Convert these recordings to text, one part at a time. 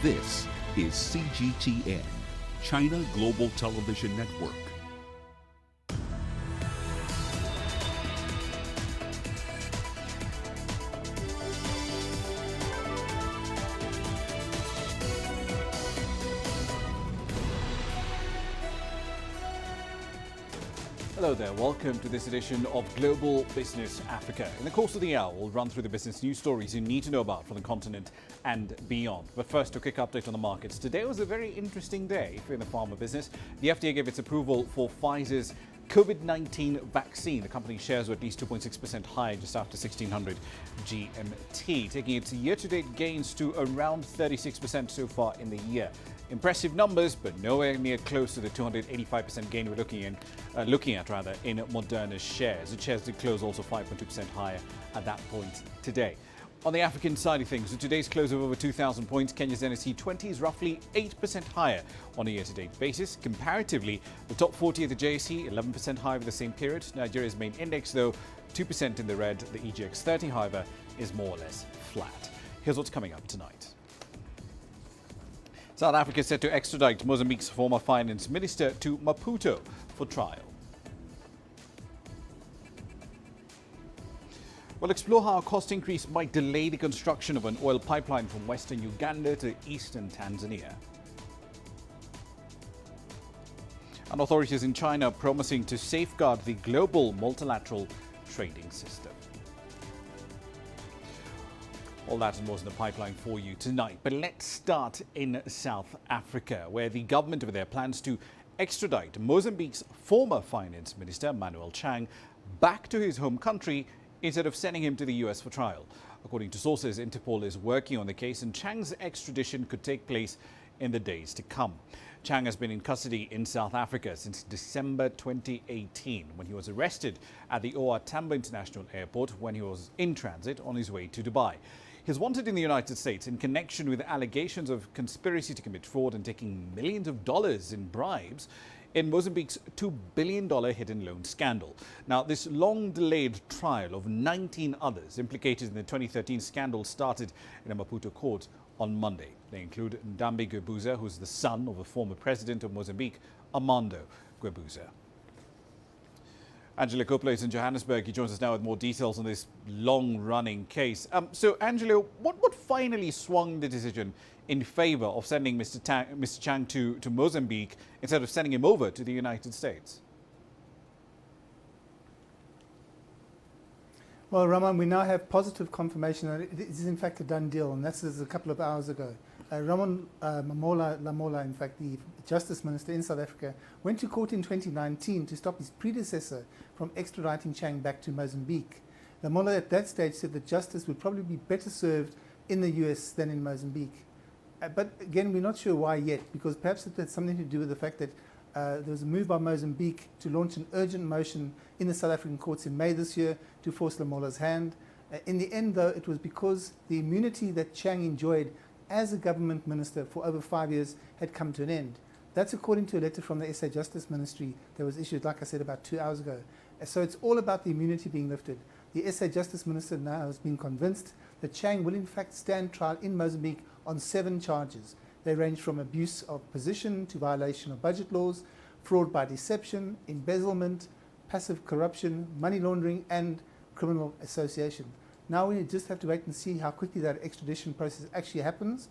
This is CGTN, China Global Television Network. Hello there, welcome to this edition of Global Business Africa. In the course of the hour, we'll run through the business news stories you need to know about from the continent and beyond. But first, a quick update on the markets. Today was a very interesting day if you're in the pharma business. The FDA gave its approval for Pfizer's COVID-19 vaccine. The company's shares were at least 2.6% higher just after 1600 GMT, taking its year-to-date gains to around 36% so far in the year. Impressive numbers, but nowhere near close to the 285% gain we're looking at in Moderna's shares. The shares did close also 5.2% higher at that point today. On the African side of things, with today's close of over 2,000 points, Kenya's NSE 20 is roughly 8% higher on a year-to-date basis. Comparatively, the top 40 of the JSE 11% higher over the same period. Nigeria's main index, though, 2% in the red. The EGX 30, however, is more or less flat. Here's what's coming up tonight. South Africa is set to extradite Mozambique's former finance minister to Maputo for trial. We'll explore how a cost increase might delay the construction of an oil pipeline from western Uganda to eastern Tanzania. And authorities in China are promising to safeguard the global multilateral trading system. All that and more in the pipeline for you tonight. But let's start in South Africa, where the government over there plans to extradite Mozambique's former finance minister, Manuel Chang, back to his home country instead of sending him to the US for trial. According to sources, Interpol is working on the case and Chang's extradition could take place in the days to come. Chang has been in custody in South Africa since December 2018 when he was arrested at the OR Tambo International Airport when he was in transit on his way to Dubai. He is wanted in the United States in connection with allegations of conspiracy to commit fraud and taking millions of dollars in bribes in Mozambique's $2 billion hidden loan scandal. Now, this long-delayed trial of 19 others implicated in the 2013 scandal started in a Maputo court on Monday. They include Ndambi Guebuza, who's the son of the former president of Mozambique, Armando Guebuza. Angelo Coppola is in Johannesburg. He joins us now with more details on this long-running case. So, Angelo, what finally swung the decision in favor of sending Mr. Chang to Mozambique instead of sending him over to the United States? Well, Ramah, we now have positive confirmation that it is in fact a done deal, and that's a couple of hours ago. Ramah Nyang, in fact, the Justice Minister in South Africa, went to court in 2019 to stop his predecessor from extraditing Chang back to Mozambique. Nyang at that stage said that justice would probably be better served in the US than in Mozambique. But again, we're not sure why yet, because perhaps it had something to do with the fact that there was a move by Mozambique to launch an urgent motion in the South African courts in May this year to force Nyang's hand. In the end, though, it was because the immunity that Chang enjoyed as a government minister for over 5 years had come to an end. That's according to a letter from the SA Justice Ministry that was issued, like I said, about 2 hours ago. So it's all about the immunity being lifted. The SA Justice Minister now has been convinced that Chang will in fact stand trial in Mozambique on 7 charges. They range from abuse of position to violation of budget laws, fraud by deception, embezzlement, passive corruption, money laundering, and criminal association. Now we just have to wait and see how quickly that extradition process actually happens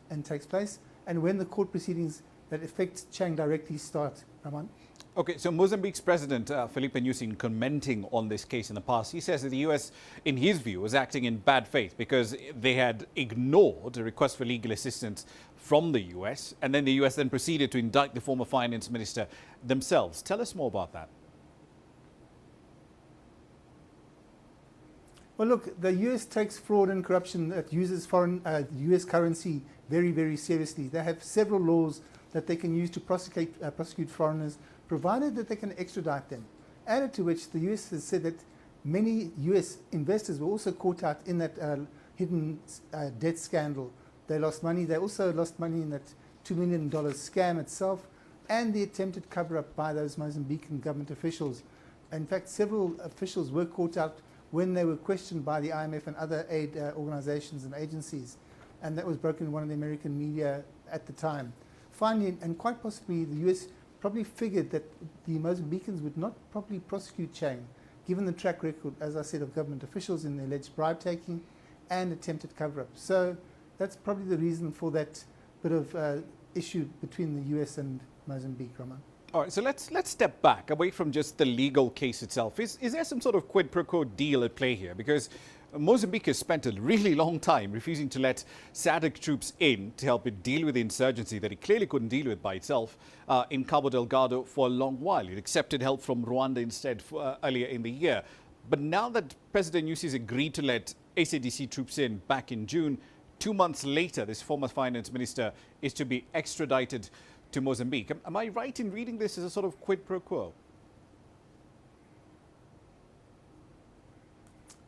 and takes place, and when the court proceedings that affect Chang directly start. Ramon? Okay, so Mozambique's president, Filipe Nyusi, commenting on this case in the past, he says that the US, in his view, was acting in bad faith because they had ignored a request for legal assistance from the US, and then the US then proceeded to indict the former finance minister themselves. Tell us more about that. Well, look, the US takes fraud and corruption that uses foreign US currency very, very seriously. They have several laws that they can use to prosecute foreigners, provided that they can extradite them. Added to which, the US has said that many US investors were also caught out in that hidden debt scandal. They lost money. They also lost money in that $2 million scam itself and the attempted cover-up by those Mozambican government officials. In fact, several officials were caught out when they were questioned by the IMF and other aid organizations and agencies. and that was broken in one of the American media at the time. Finally, and quite possibly, the US probably figured that the Mozambicans would not properly prosecute Chang, given the track record, as I said, of government officials in the alleged bribe taking and attempted cover-up. So that's probably the reason for that bit of issue between the US and Mozambique, Ramah. All right, so let's step back away from just the legal case itself. Is there some sort of quid pro quo deal at play here? Because Mozambique has spent a really long time refusing to let SADC troops in to help it deal with the insurgency that it clearly couldn't deal with by itself in Cabo Delgado for a long while. It accepted help from Rwanda instead earlier in the year. But now that President Nyusi has agreed to let SADC troops in back in June, 2 months later, this former finance minister is to be extradited to Mozambique. Am I right in reading this as a sort of quid pro quo?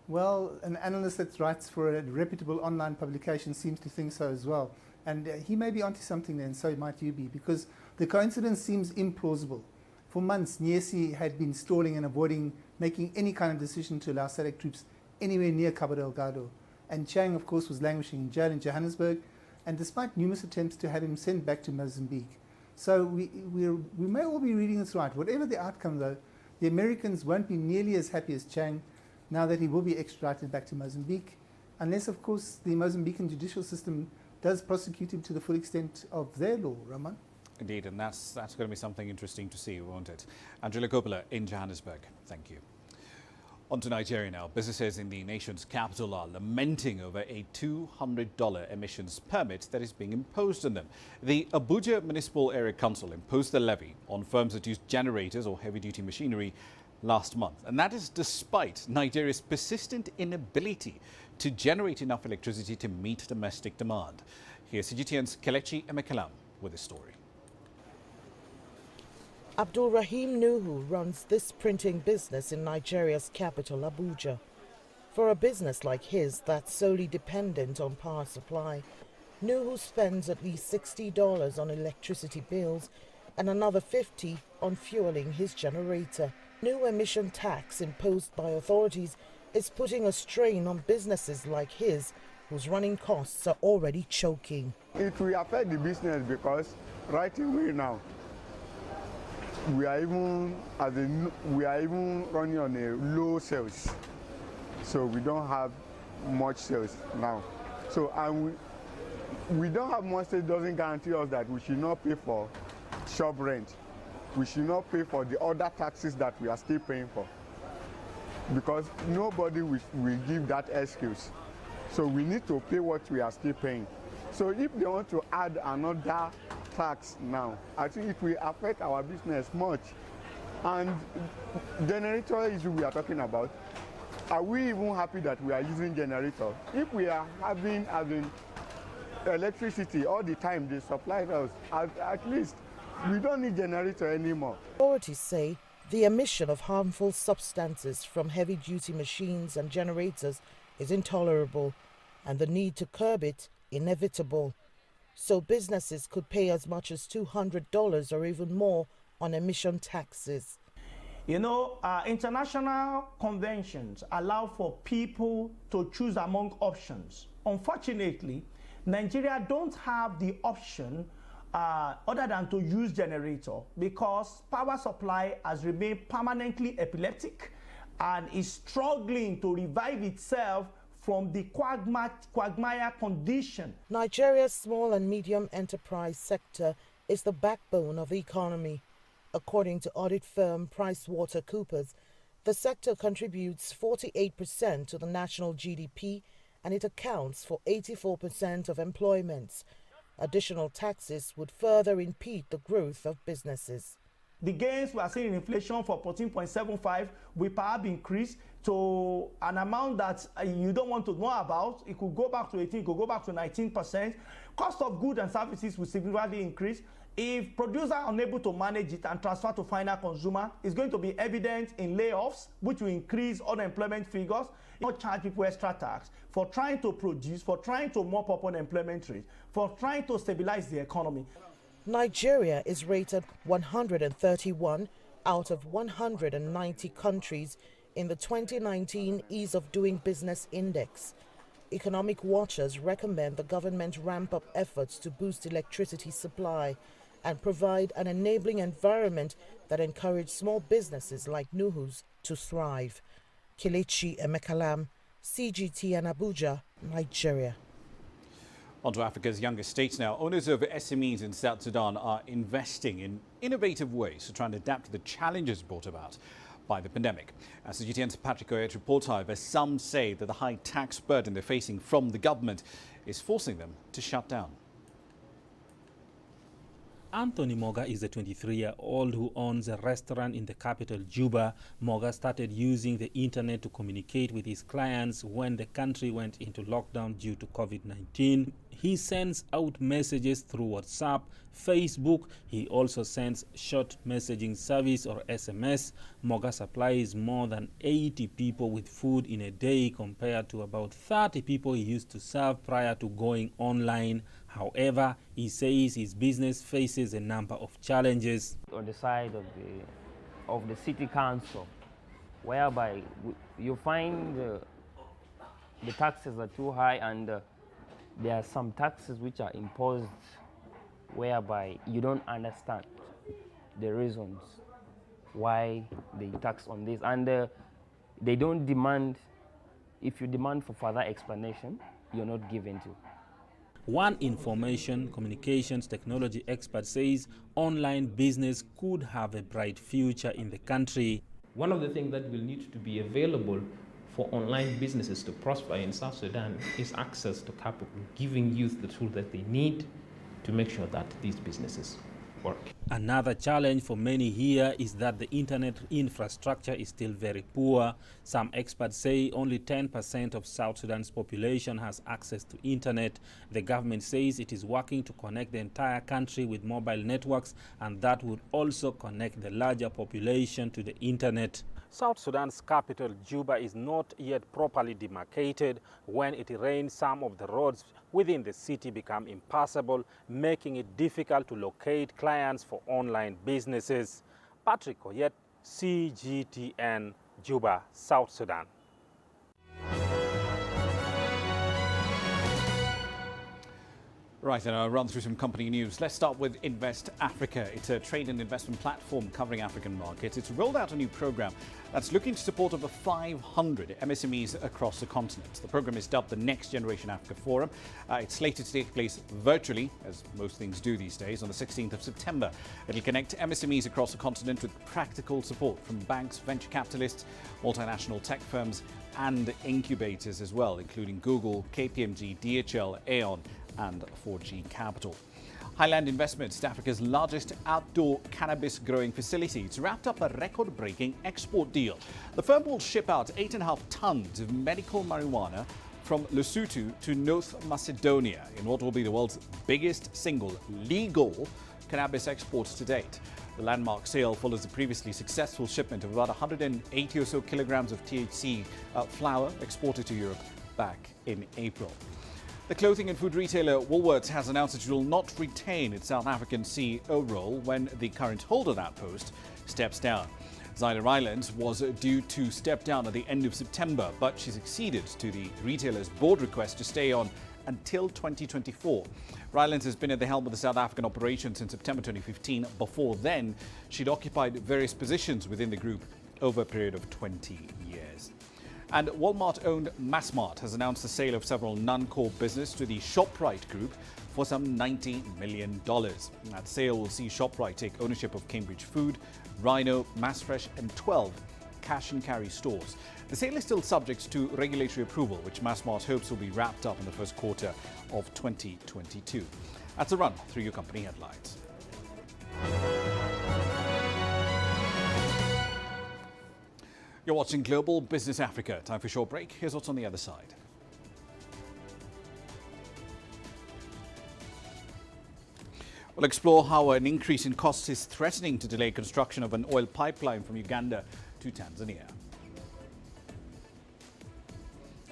Well, an analyst that writes for a reputable online publication seems to think so as well. And he may be onto something there, and so might you be, because the coincidence seems implausible. For months, Nyusi had been stalling and avoiding making any kind of decision to allow SADC troops anywhere near Cabo Delgado. And Chang, of course, was languishing in jail in Johannesburg, and despite numerous attempts to have him sent back to Mozambique. So we may all be reading this right. Whatever the outcome, though, the Americans won't be nearly as happy as Chang now that he will be extradited back to Mozambique, unless, of course, the Mozambican judicial system does prosecute him to the full extent of their law, Ramah. Indeed, and that's going to be something interesting to see, won't it? Angela Coppola in Johannesburg, thank you. On to Nigeria now. Businesses in the nation's capital are lamenting over a $200 emissions permit that is being imposed on them. The Abuja Municipal Area Council imposed the levy on firms that use generators or heavy-duty machinery last month. And that is despite Nigeria's persistent inability to generate enough electricity to meet domestic demand. Here's CGTN's Kelechi Emekalam with the story. Abdul Rahim Nuhu runs this printing business in Nigeria's capital, Abuja. For a business like his that's solely dependent on power supply, Nuhu spends at least $60 on electricity bills and another $50 on fueling his generator. New emission tax imposed by authorities is putting a strain on businesses like his, whose running costs are already choking. It will affect the business because right away now, we are even running on a low sales, so we don't have much sales now. So we don't have much sales doesn't guarantee us that we should not pay for shop rent. We should not pay for the other taxes that we are still paying for, because nobody will give that excuse. So we need to pay what we are still paying. So if they want to add another tax now, I think it will affect our business much. And generator issue we are talking about, are we even happy that we are using generator? If we are having electricity all the time, they supply us, at least we don't need generator anymore. Authorities say the emission of harmful substances from heavy-duty machines and generators is intolerable, and the need to curb it inevitable. So businesses could pay as much as $200 or even more on emission taxes. You know, international conventions allow for people to choose among options. Unfortunately, Nigeria don't have the option other than to use generator, because power supply has remained permanently epileptic and is struggling to revive itself from the quagmire condition. Nigeria's small and medium enterprise sector is the backbone of the economy. According to audit firm PricewaterhouseCoopers, the sector contributes 48% to the national GDP, and it accounts for 84% of employment. Additional taxes would further impede the growth of businesses. The gains we are seeing in inflation for 14.75 will perhaps increase to an amount that you don't want to know about. It could go back to 18, it could go back to 19%. Cost of goods and services will significantly increase. If producers are unable to manage it and transfer to final consumer, it's going to be evident in layoffs, which will increase unemployment figures. Not charge people extra tax for trying to produce, for trying to mop up unemployment rate, for trying to stabilize the economy. Nigeria is rated 131 out of 190 countries in the 2019 Ease of Doing Business Index. economic watchers recommend the government ramp up efforts to boost electricity supply and provide an enabling environment that encourage small businesses like Nuhu's to thrive. Kelechi Emekalam, CGTN Abuja, Nigeria. On to Africa's youngest states now. Owners of SMEs in South Sudan are investing in innovative ways to try and adapt to the challenges brought about by the pandemic. As CGTN's Patrick Oyet reports, however, some say that the high tax burden they're facing from the government is forcing them to shut down. Anthony Moga is a 23-year-old who owns a restaurant in the capital, Juba. Moga started using the internet to communicate with his clients when the country went into lockdown due to COVID-19. He sends out messages through WhatsApp, Facebook. He also sends short messaging service or SMS. Moga supplies more than 80 people with food in a day compared to about 30 people he used to serve prior to going online. However, he says his business faces a number of challenges. On the side of the city council, whereby you find the taxes are too high, and there are some taxes which are imposed whereby you don't understand the reasons why they tax on this, and they don't demand. If you demand for further explanation, you're not given to. One information communications technology expert says online business could have a bright future in the country. One of the things that will need to be available for online businesses to prosper in South Sudan is access to capital, giving youth the tools that they need to make sure that these businesses work. Another challenge for many here is that the internet infrastructure is still very poor. Some experts say only 10% of South Sudan's population has access to internet. The government says it is working to connect the entire country with mobile networks, and that would also connect the larger population to the internet. South Sudan's capital, Juba, is not yet properly demarcated. When it rains, some of the roads within the city become impassable, making it difficult to locate clients for online businesses. Patrick Oyet, CGTN, Juba, South Sudan. Right, and I'll run through some company news. Let's start with Invest Africa. It's a trade and investment platform covering African markets. It's rolled out a new program that's looking to support over 500 MSMEs across the continent. The program is dubbed the Next Generation Africa Forum. It's slated to take place virtually, as most things do these days, on the 16th of September. It'll connect MSMEs across the continent with practical support from banks, venture capitalists, multinational tech firms, and incubators as well, including Google, KPMG, DHL, Aon, and 4G Capital. Highland Investments, Africa's largest outdoor cannabis growing facility, it's wrapped up a record-breaking export deal. The firm will ship out 8.5 tons of medical marijuana from Lesotho to North Macedonia in what will be the world's biggest single legal cannabis exports to date. The landmark sale follows the previously successful shipment of about 180 or so kilograms of THC flower exported to Europe back in April. The clothing and food retailer Woolworths has announced it will not retain its South African CEO role when the current holder of that post steps down. Zyla Rylands was due to step down at the end of September, but she's acceded to the retailer's board request to stay on until 2024. Rylands has been at the helm of the South African operation since September 2015. Before then, she'd occupied various positions within the group over a period of 20 years. And Walmart-owned Massmart has announced the sale of several non-core business to the ShopRite Group for some $90 million. That sale will see ShopRite take ownership of Cambridge Food, Rhino, Massfresh, and 12 cash-and-carry stores. The sale is still subject to regulatory approval, which Massmart hopes will be wrapped up in the first quarter of 2022. That's a run through your company headlines. You're watching Global Business Africa. Time for a short break. Here's what's on the other side. We'll explore how an increase in costs is threatening to delay construction of an oil pipeline from Uganda to Tanzania.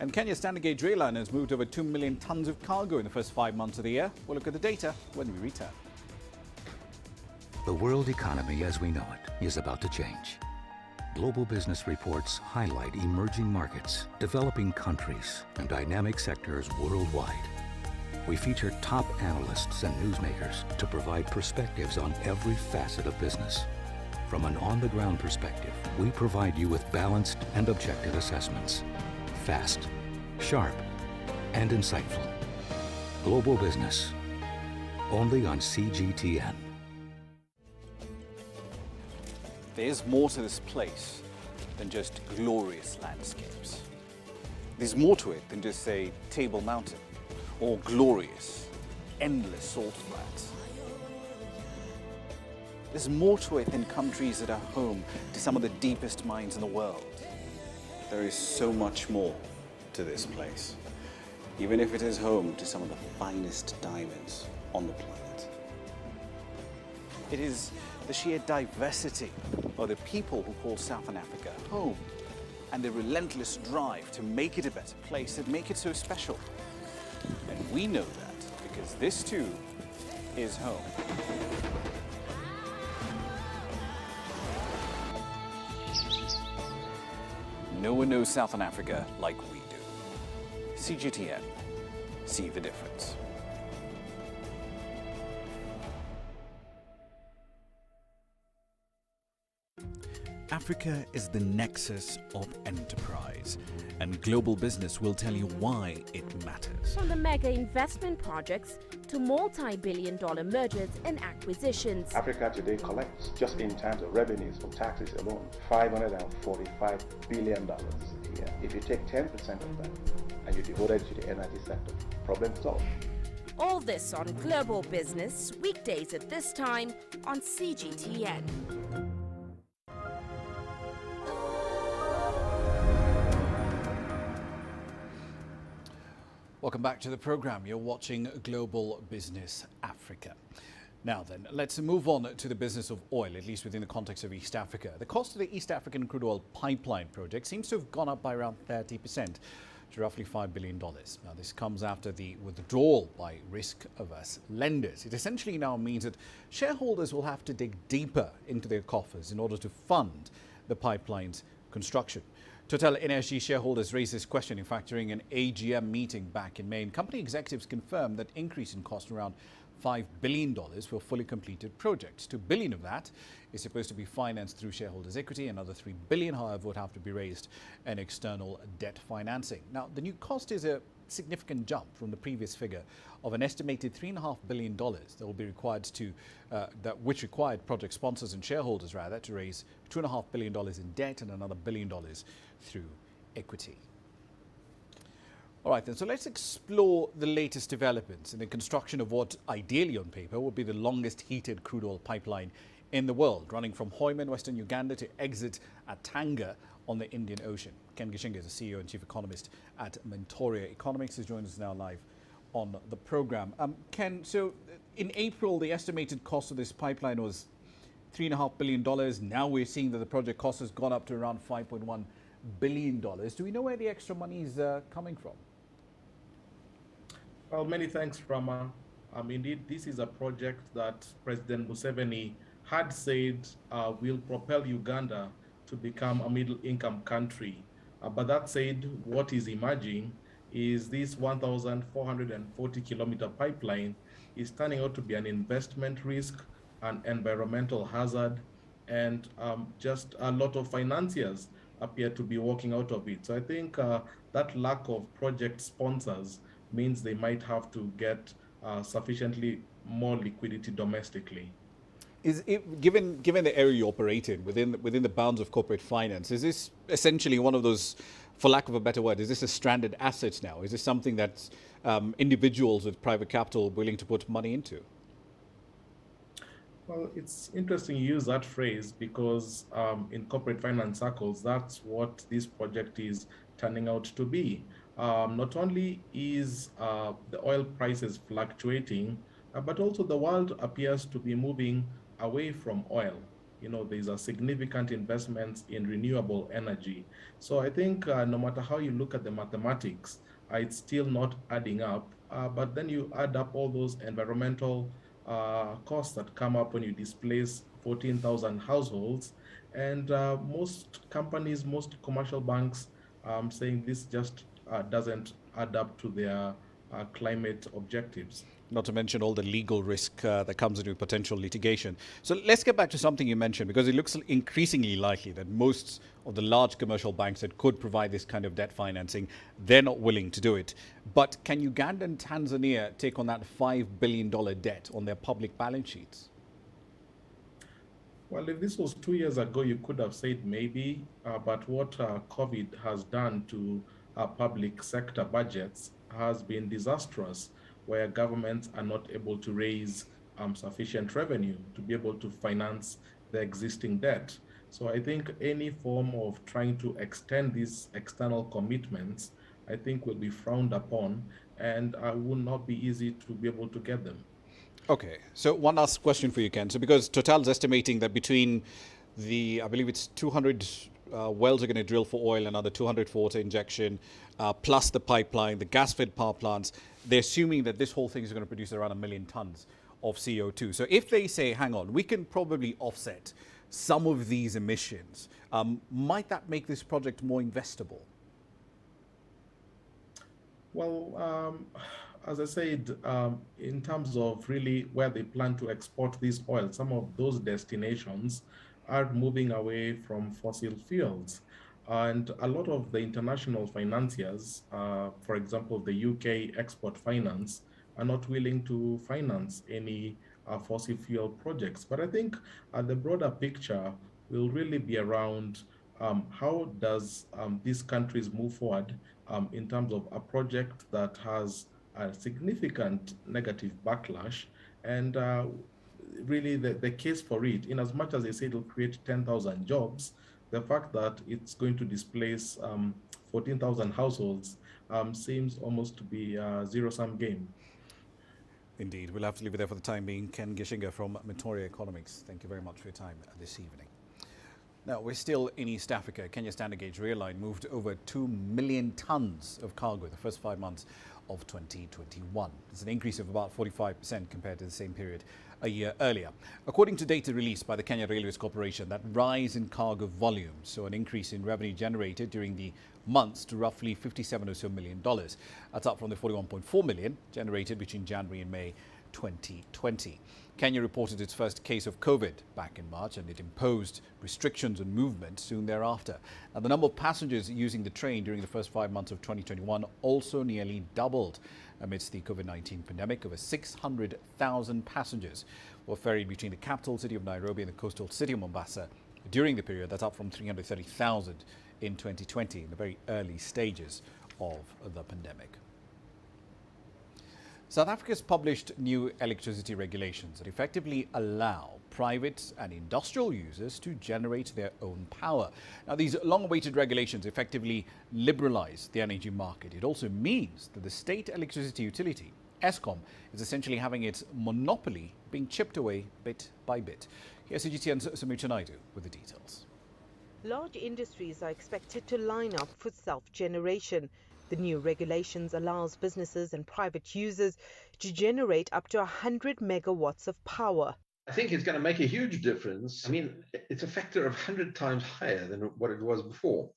And Kenya's standard gauge rail line has moved over 2 million tons of cargo in the first 5 months of the year. We'll look at the data when we return. The world economy as we know it is about to change. Global business reports highlight emerging markets, developing countries, and dynamic sectors worldwide. We feature top analysts and newsmakers to provide perspectives on every facet of business. From an on-the-ground perspective, we provide you with balanced and objective assessments. Fast, sharp, and insightful. Global business. Only on CGTN. There's more to this place than just glorious landscapes. There's more to it than just, say, Table Mountain or glorious, endless salt flats. There's more to it than countries that are home to some of the deepest mines in the world. There is so much more to this place, even if it is home to some of the finest diamonds on the planet. It is the sheer diversity of the people who call Southern Africa home and the relentless drive to make it a better place that make it so special. And we know that because this too is home. No one knows Southern Africa like we do. CGTN, see the difference. Africa is the nexus of enterprise, and global business will tell you why it matters. From the mega investment projects to multi-billion-dollar mergers and acquisitions. Africa today collects, just in terms of revenues from taxes alone, $545 billion a year. If you take 10% of that and you devote it to the energy sector, problem solved. All this on Global Business, weekdays at this time on CGTN. Welcome back to the program. You're watching Global Business Africa. Now then, let's move on to the business of oil, at least within the context of East Africa. The cost of the East African crude oil pipeline project seems to have gone up by around 30% to roughly $5 billion. Now, this comes after the withdrawal by risk-averse lenders. It essentially now means that shareholders will have to dig deeper into their coffers in order to fund the pipeline's construction. Total Energy shareholders raised this question, in fact, during an AGM meeting back in May. And company executives confirmed that increase in cost around $5 billion for fully completed projects. $2 billion of that is supposed to be financed through shareholders' equity. Another $3 billion, however, would have to be raised in external debt financing. Now, the new cost is a significant jump from the previous figure of an estimated $3.5 billion that will be required to, which required project sponsors and shareholders rather to raise $2.5 billion in debt and another $1 billion through equity. All right, then, so let's explore the latest developments in the construction of what ideally on paper would be the longest heated crude oil pipeline in the world, running from Hoima in Western Uganda to exit at Tanga on the Indian Ocean. Ken Gishinga is the CEO and chief economist at Mentoria Economics, who joins us now live on the program. Ken, so in April, the estimated cost of this pipeline was $3.5 billion. Now we're seeing that the project cost has gone up to around $5.1 billion. Do we know where the extra money is coming from? Well, many thanks, Ramah. Indeed, this is a project that President Museveni had said will propel Uganda to become a middle-income country. But that said, what is emerging is this 1,440-kilometer pipeline is turning out to be an investment risk, an environmental hazard, and just a lot of financiers appear to be walking out of it. So I think that lack of project sponsors means they might have to get sufficiently more liquidity domestically. Is it, given the area you operate in, within the bounds of corporate finance, is this essentially one of those, for lack of a better word, is this a stranded asset now? Is this something that individuals with private capital are willing to put money into? Well, it's interesting you use that phrase because in corporate finance circles, that's what this project is turning out to be. Not only is the oil prices fluctuating, but also the world appears to be moving away from oil. You know, there's a significant investments in renewable energy. So I think no matter how you look at the mathematics, it's still not adding up. But then you add up all those environmental costs that come up when you displace 14,000 households, And most companies, most commercial banks saying this just doesn't add up to their climate objectives. Not to mention all the legal risk that comes into potential litigation. So let's get back to something you mentioned, because it looks increasingly likely that most of the large commercial banks that could provide this kind of debt financing, they're not willing to do it. But can Uganda and Tanzania take on that $5 billion debt on their public balance sheets? Well, if this was 2 years ago, you could have said maybe, but what COVID has done to public sector budgets has been disastrous, where governments are not able to raise sufficient revenue to be able to finance the existing debt. So I think any form of trying to extend these external commitments, I think will be frowned upon, and will not be easy to be able to get them. Okay, so one last question for you, Ken. So because Total's estimating that between I believe it's 200 wells are going to drill for oil, another 200 for water injection, plus the pipeline, the gas-fed power plants, they're assuming that this whole thing is going to produce around 1 million tons of CO2. So if they say, hang on, we can probably offset some of these emissions, might that make this project more investable? Well, as I said, in terms of really where they plan to export this oil, some of those destinations are moving away from fossil fuels. And a lot of the international financiers, for example, the UK Export Finance, are not willing to finance any fossil fuel projects. But I think the broader picture will really be around how does these countries move forward in terms of a project that has a significant negative backlash, and really the case for it, in as much as they say it'll create 10,000 jobs, the fact that it's going to displace 14,000 households seems almost to be a zero-sum game. Indeed. We'll have to leave it there for the time being. Ken Gishinga from Metoria Economics, thank you very much for your time this evening. Now, we're still in East Africa. Kenya Standard Gauge Rail Line moved over 2 million tons of cargo the first 5 months of 2021. It's an increase of about 45% compared to the same period a year earlier. According to data released by the Kenya Railways Corporation, that rise in cargo volumes saw an increase in revenue generated during the months to roughly $57 or so million. That's up from the 41.4 million generated between January and May 2020. Kenya reported its first case of COVID back in March, and it imposed restrictions on movement soon thereafter. Now, the number of passengers using the train during the first 5 months of 2021 also nearly doubled amidst the COVID-19 pandemic. Over 600,000 passengers were ferried between the capital city of Nairobi and the coastal city of Mombasa during the period. That's up from 330,000 in 2020, in the very early stages of the pandemic. South Africa's published new electricity regulations that effectively allow private and industrial users to generate their own power. Now, these long-awaited regulations effectively liberalize the energy market. It also means that the state electricity utility, Eskom, is essentially having its monopoly being chipped away bit by bit. Here's CGTN's Samir Naidu with the details. Large industries are expected to line up for self-generation. The new regulations allows businesses and private users to generate up to 100 megawatts of power. I think it's going to make a huge difference. I mean, it's a factor of 100 times higher than what it was before.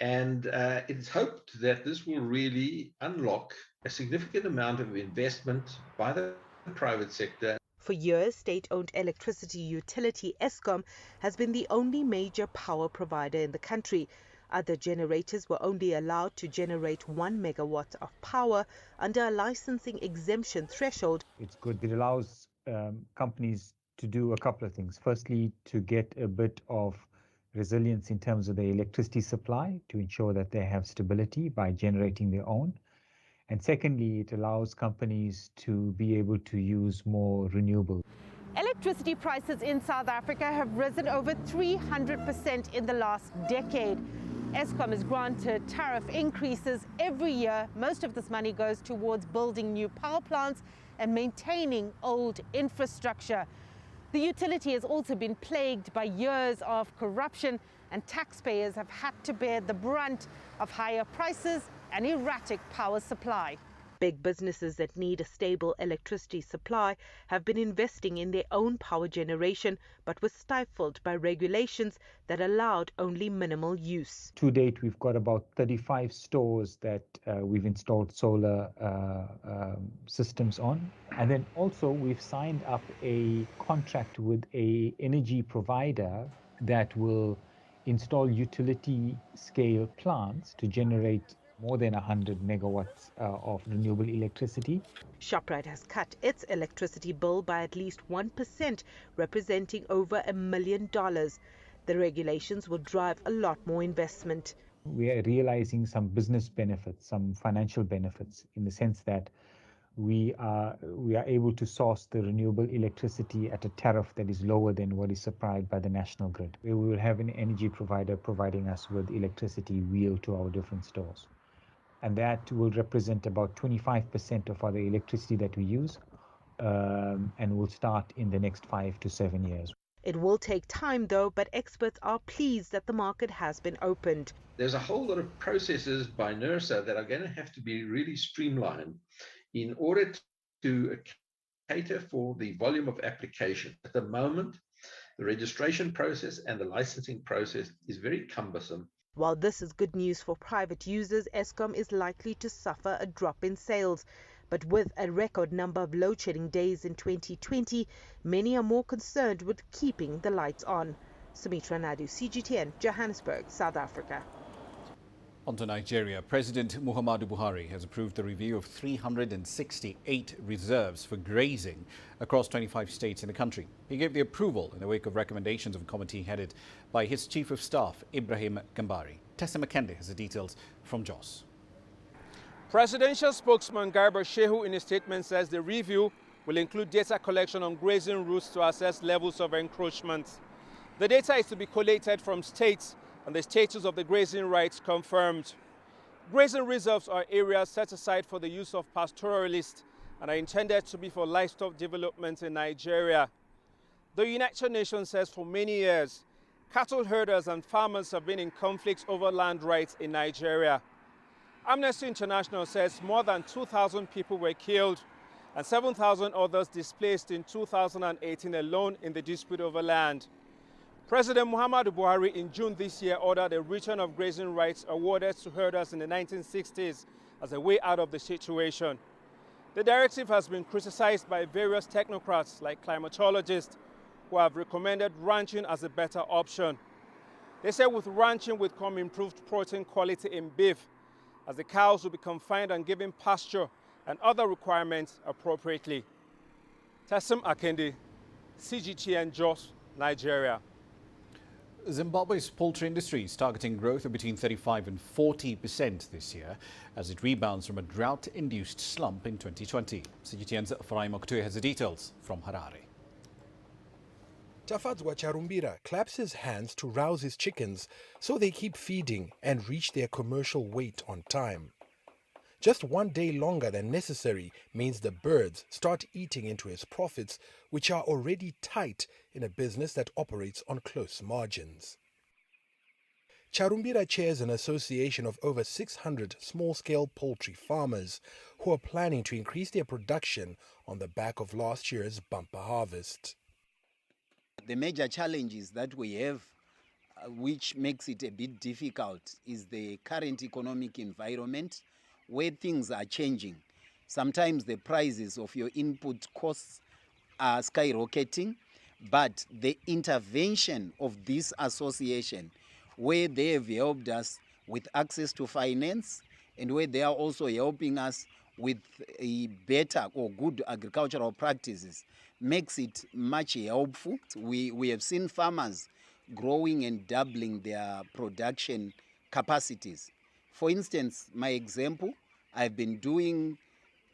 And it's hoped that this will really unlock a significant amount of investment by the private sector. For years, state-owned electricity utility Eskom has been the only major power provider in the country. Other generators were only allowed to generate 1 megawatt of power under a licensing exemption threshold. It's good. It allows companies to do a couple of things. Firstly, to get a bit of resilience in terms of the electricity supply to ensure that they have stability by generating their own. And secondly, it allows companies to be able to use more renewables. Electricity prices in South Africa have risen over 300% in the last decade. Eskom is granted tariff increases every year. Most of this money goes towards building new power plants and maintaining old infrastructure. The utility has also been plagued by years of corruption, and taxpayers have had to bear the brunt of higher prices and erratic power supply. Big businesses that need a stable electricity supply have been investing in their own power generation, but were stifled by regulations that allowed only minimal use. To date, we've got about 35 stores that we've installed solar systems on. And then also we've signed up a contract with an energy provider that will install utility scale plants to generate more than 100 megawatts of renewable electricity. Shoprite has cut its electricity bill by at least 1%, representing over $1 million. The regulations will drive a lot more investment. We are realizing some business benefits, some financial benefits, in the sense that we are able to source the renewable electricity at a tariff that is lower than what is supplied by the national grid. We will have an energy provider providing us with electricity wheeled to our different stores. And that will represent about 25% of our electricity that we use, and will start in the next 5 to 7 years. It will take time though, but experts are pleased that the market has been opened. There's a whole lot of processes by NERSA that are going to have to be really streamlined in order to cater for the volume of application. At the moment, the registration process and the licensing process is very cumbersome. While this is good news for private users, Eskom is likely to suffer a drop in sales. But with a record number of load-shedding days in 2020, many are more concerned with keeping the lights on. Sumitra Naidu, CGTN, Johannesburg, South Africa. On to Nigeria. President Muhammadu Buhari has approved the review of 368 reserves for grazing across 25 states in the country. He gave the approval in the wake of recommendations of a committee headed by his Chief of Staff, Ibrahim Gambari. Tessa Makende has the details from Jos. Presidential spokesman Garba Shehu in a statement says the review will include data collection on grazing routes to assess levels of encroachment. The data is to be collated from states and the status of the grazing rights confirmed. Grazing reserves are areas set aside for the use of pastoralists and are intended to be for livestock development in Nigeria. The United Nations says for many years, cattle herders and farmers have been in conflicts over land rights in Nigeria. Amnesty International says more than 2,000 people were killed and 7,000 others displaced in 2018 alone in the dispute over land. President Muhammadu Buhari in June this year ordered a return of grazing rights awarded to herders in the 1960s as a way out of the situation. The directive has been criticized by various technocrats like climatologists who have recommended ranching as a better option. They say with ranching would come improved protein quality in beef, as the cows will be confined and given pasture and other requirements appropriately. Tassim Akende, CGTN Jos, Nigeria. Zimbabwe's poultry industry is targeting growth of between 35 and 40% this year as it rebounds from a drought-induced slump in 2020. CGTN's Farai Mokhtue has the details from Harare. Tafadzwa Charumbira claps his hands to rouse his chickens so they keep feeding and reach their commercial weight on time. Just 1 day longer than necessary means the birds start eating into his profits, which are already tight in a business that operates on close margins. Charumbira chairs an association of over 600 small-scale poultry farmers who are planning to increase their production on the back of last year's bumper harvest. The major challenges that we have, which makes it a bit difficult, is the current economic environment where things are changing. Sometimes the prices of your input costs are skyrocketing, but the intervention of this association, where they have helped us with access to finance and where they are also helping us with a better or good agricultural practices, makes it much helpful. We have seen farmers growing and doubling their production capacities. For instance, my example, I was doing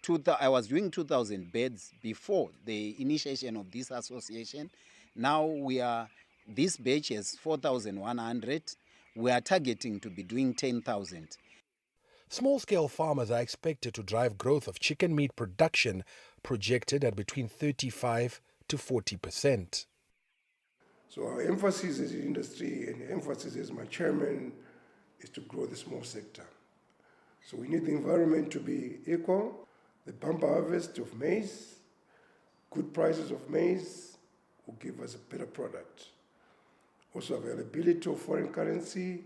2,000 beds before the initiation of this association. Now this batch has 4,100. We are targeting to be doing 10,000. Small-scale farmers are expected to drive growth of chicken meat production projected at between 35 to 40%. So our emphasis as an industry and the emphasis as my chairman is to grow the small sector. So we need the environment to be equal. The bumper harvest of maize, good prices of maize will give us a better product. Also availability of foreign currency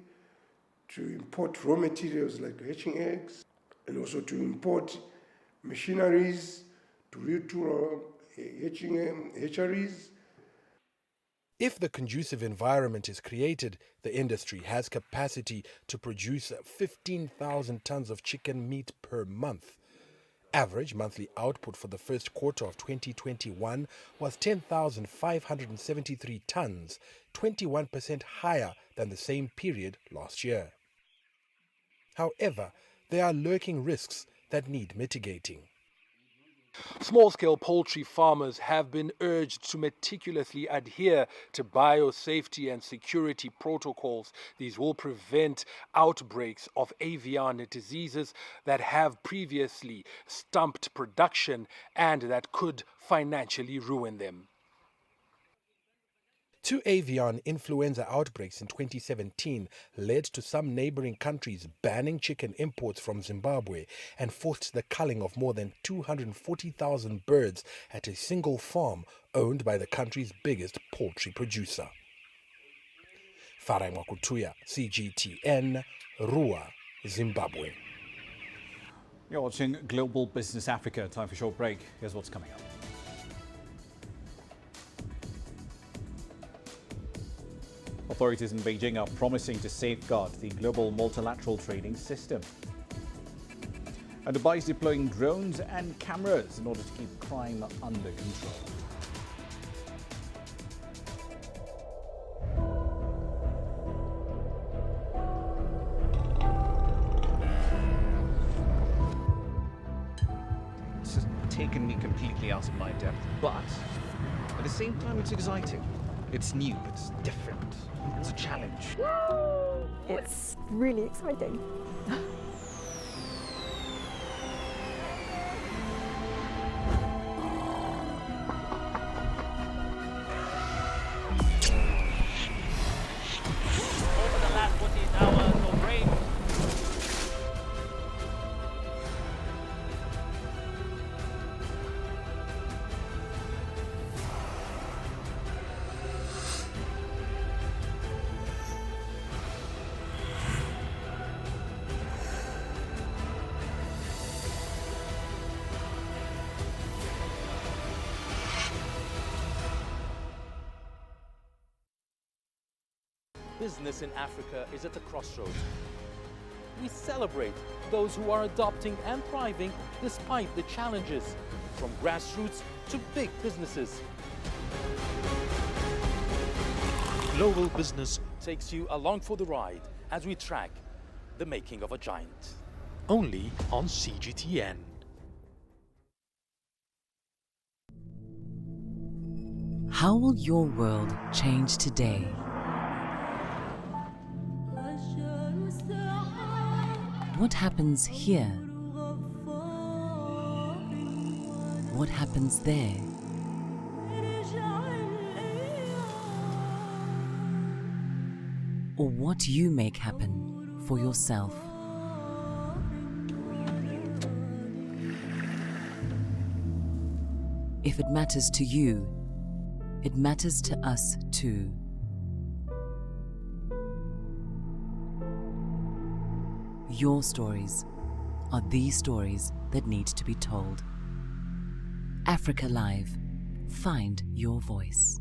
to import raw materials like hatching eggs, and also to import machineries to retool hatcheries. If the conducive environment is created, the industry has capacity to produce 15,000 tons of chicken meat per month. Average monthly output for the first quarter of 2021 was 10,573 tons, 21% higher than the same period last year. However, there are lurking risks that need mitigating. Small-scale poultry farmers have been urged to meticulously adhere to biosafety and security protocols. These will prevent outbreaks of avian diseases that have previously stumped production and that could financially ruin them. 2 avian influenza outbreaks in 2017 led to some neighboring countries banning chicken imports from Zimbabwe and forced the culling of more than 240,000 birds at a single farm owned by the country's biggest poultry producer. Farai Mwakutuya, CGTN, Rua, Zimbabwe. You're watching Global Business Africa. Time for a short break. Here's what's coming up. Authorities in Beijing are promising to safeguard the global multilateral trading system. And Dubai is deploying drones and cameras in order to keep crime under control. It's just taken me completely out of my depth, but at the same time it's exciting. It's new, it's different, it's a challenge. It's really exciting. Over the last 48 hours of rain. Business in Africa is at a crossroads. We celebrate those who are adopting and thriving despite the challenges, from grassroots to big businesses. Global Business takes you along for the ride as we track the making of a giant. Only on CGTN. How will your world change today? What happens here? What happens there? Or what you make happen for yourself? If it matters to you, it matters to us too. Your stories are the stories that need to be told. Africa Live. Find your voice.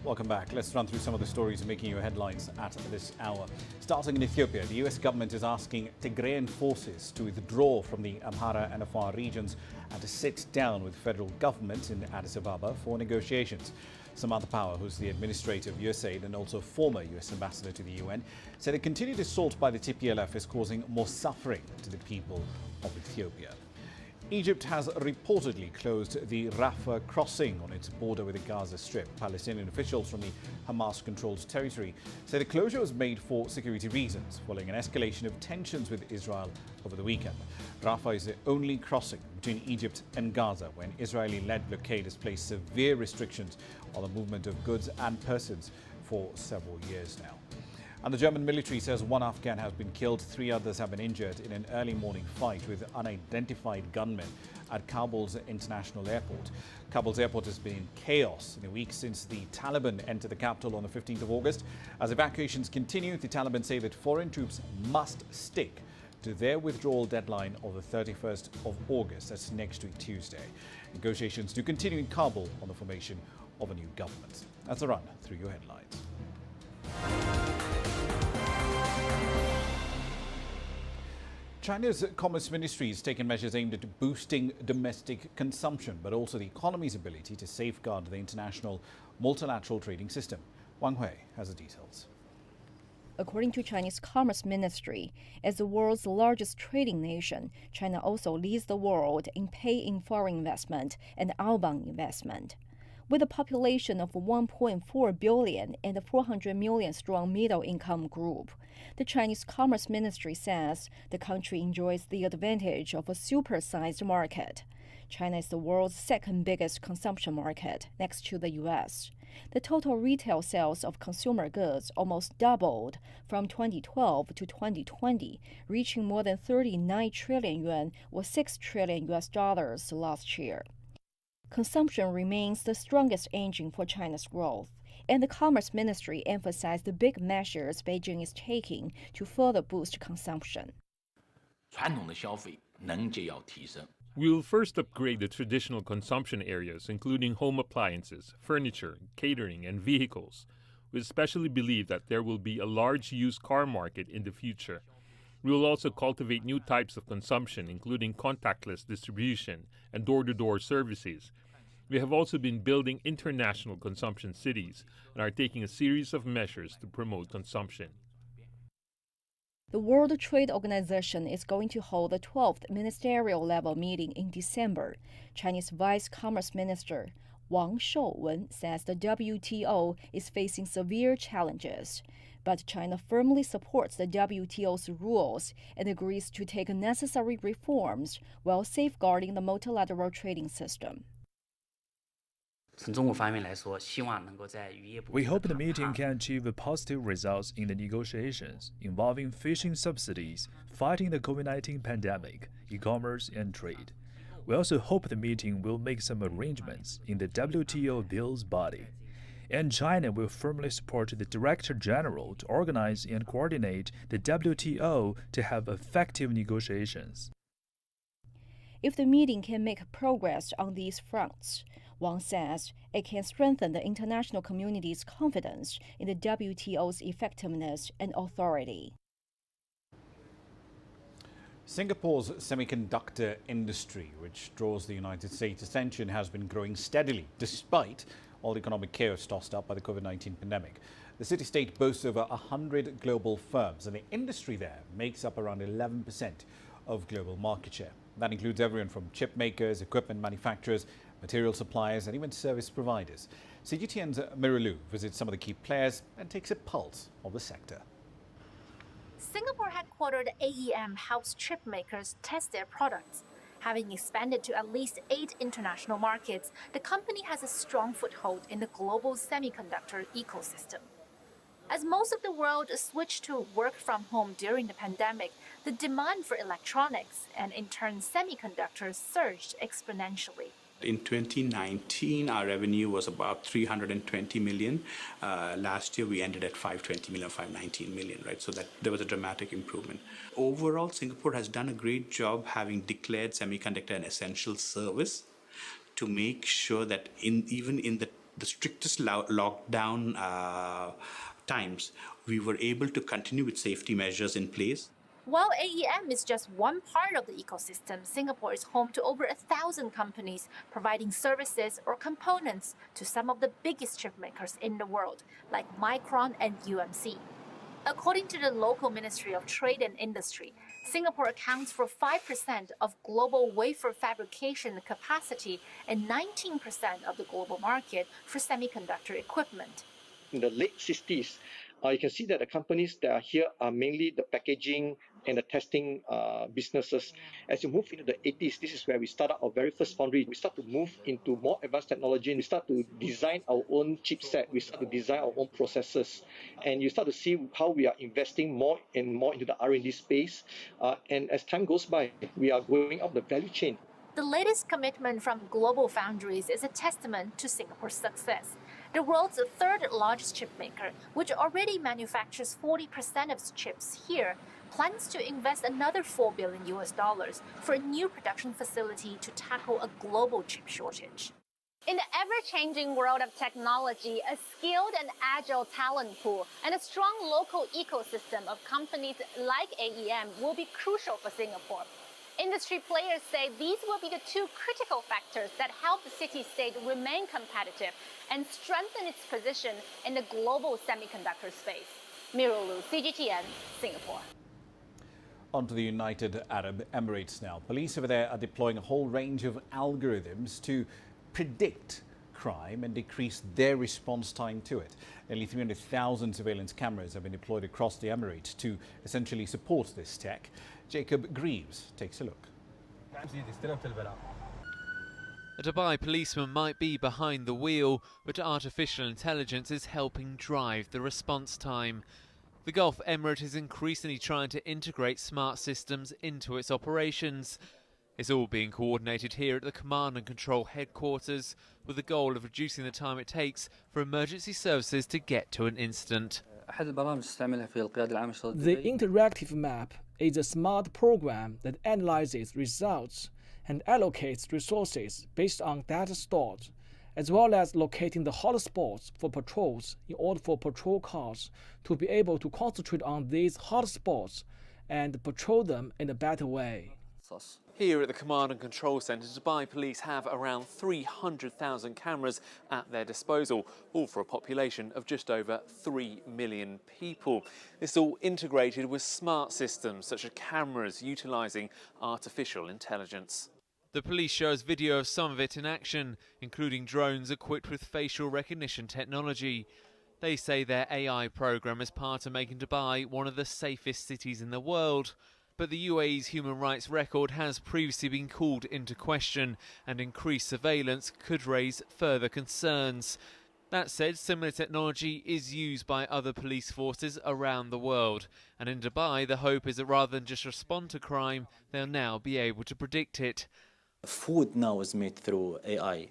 Welcome back. Let's run through some of the stories making your headlines at this hour. Starting in Ethiopia, the US government is asking Tigrayan forces to withdraw from the Amhara and Afar regions and to sit down with the federal government in Addis Ababa for negotiations. Samantha Power, who's the administrator of USAID and also former US ambassador to the UN, said the continued assault by the TPLF is causing more suffering to the people of Ethiopia. Egypt has reportedly closed the Rafah crossing on its border with the Gaza Strip. Palestinian officials from the Hamas-controlled territory say the closure was made for security reasons, following an escalation of tensions with Israel over the weekend. Rafah is the only crossing between Egypt and Gaza where an Israeli-led blockade has placed severe restrictions on the movement of goods and persons for several years now. And the German military says one Afghan has been killed, 3 others have been injured in an early morning fight with unidentified gunmen at Kabul's international airport. Kabul's airport has been in chaos in the week since the Taliban entered the capital on the 15th of August. As evacuations continue, the Taliban say that foreign troops must stick to their withdrawal deadline of the 31st of August. That's next week, Tuesday. Negotiations do continue in Kabul on the formation of a new government. That's a run through your headlines. China's Commerce Ministry has taken measures aimed at boosting domestic consumption, but also the economy's ability to safeguard the international multilateral trading system. Wang Hui has the details. According to Chinese Commerce Ministry, as the world's largest trading nation, China also leads the world in pay-in foreign investment and outbound investment. With a population of 1.4 billion and a 400 million strong middle-income group, the Chinese Commerce Ministry says the country enjoys the advantage of a super-sized market. China is the world's second biggest consumption market, next to the U.S. The total retail sales of consumer goods almost doubled from 2012 to 2020, reaching more than 39 trillion yuan or $6 trillion last year. Consumption remains the strongest engine for China's growth, and the Commerce Ministry emphasized the big measures Beijing is taking to further boost consumption. We will first upgrade the traditional consumption areas, including home appliances, furniture, catering, and vehicles. We especially believe that there will be a large used car market in the future. We will also cultivate new types of consumption, including contactless distribution and door-to-door services. We have also been building international consumption cities and are taking a series of measures to promote consumption. The World Trade Organization is going to hold the 12th ministerial-level meeting in December. Chinese Vice Commerce Minister Wang Shouwen says the WTO is facing severe challenges, but China firmly supports the WTO's rules and agrees to take necessary reforms while safeguarding the multilateral trading system. We hope the meeting can achieve positive results in the negotiations involving fishing subsidies, fighting the COVID-19 pandemic, e-commerce, and trade. We also hope the meeting will make some arrangements in the WTO bills body. And China will firmly support the Director General to organize and coordinate the WTO to have effective negotiations. If the meeting can make progress on these fronts, Wang says it can strengthen the international community's confidence in the WTO's effectiveness and authority. Singapore's semiconductor industry, which draws the United States' attention, has been growing steadily despite all the economic chaos tossed up by the COVID-19 pandemic. The city-state boasts over 100 global firms, and the industry there makes up around 11% of global market share. That includes everyone from chip makers, equipment manufacturers, material suppliers, and even service providers. CGTN's Mira Liu visits some of the key players and takes a pulse of the sector. Singapore headquartered AEM helps chip makers test their products. Having expanded to at least 8 international markets, the company has a strong foothold in the global semiconductor ecosystem. As most of the world switched to work from home during the pandemic, the demand for electronics and in turn semiconductors surged exponentially. In 2019, our revenue was about 320 million. Last year, we ended at 520 million, 519 million, right? So that there was a dramatic improvement. Overall, Singapore has done a great job having declared semiconductor an essential service to make sure that even in the strictest lockdown times, we were able to continue with safety measures in place. While AEM is just one part of the ecosystem, Singapore is home to over 1,000 companies providing services or components to some of the biggest chip makers in the world, like Micron and UMC. According to the local Ministry of Trade and Industry, Singapore accounts for 5% of global wafer fabrication capacity and 19% of the global market for semiconductor equipment. In the late 60s, you can see that the companies that are here are mainly the packaging and the testing businesses. As you move into the 80s, this is where we start our very first foundry. We start to move into more advanced technology, and we start to design our own chipset. We start to design our own processors, and you start to see how we are investing more and more into the R&D space. And as time goes by, we are going up the value chain. The latest commitment from Global Foundries is a testament to Singapore's success. The world's third largest chip maker, which already manufactures 40% of its chips here, plans to invest another $4 billion for a new production facility to tackle a global chip shortage. In the ever-changing world of technology, a skilled and agile talent pool and a strong local ecosystem of companies like AEM will be crucial for Singapore. Industry players say these will be the two critical factors that help the city-state remain competitive and strengthen its position in the global semiconductor space. Miro Lu, CGTN, Singapore. On to the United Arab Emirates now. Police over there are deploying a whole range of algorithms to predict crime and decrease their response time to it. Nearly 300,000 surveillance cameras have been deployed across the Emirates to essentially support this tech. Jacob Greaves takes a look. A Dubai policeman might be behind the wheel, but artificial intelligence is helping drive the response time. The Gulf Emirate is increasingly trying to integrate smart systems into its operations. It's all being coordinated here at the Command and Control headquarters, with the goal of reducing the time it takes for emergency services to get to an incident. The interactive map is a smart program that analyzes results and allocates resources based on data stored, as well as locating the hotspots for patrols in order for patrol cars to be able to concentrate on these hotspots and patrol them in a better way. Here at the Command and Control Centre, Dubai Police have around 300,000 cameras at their disposal, all for a population of just over 3 million people. This all integrated with smart systems such as cameras utilising artificial intelligence. The police shows video of some of it in action, including drones equipped with facial recognition technology. They say their AI programme is part of making Dubai one of the safest cities in the world. But the UAE's human rights record has previously been called into question, and increased surveillance could raise further concerns. That said, similar technology is used by other police forces around the world, and in Dubai the hope is that rather than just respond to crime, they'll now be able to predict it. Food now is made through AI.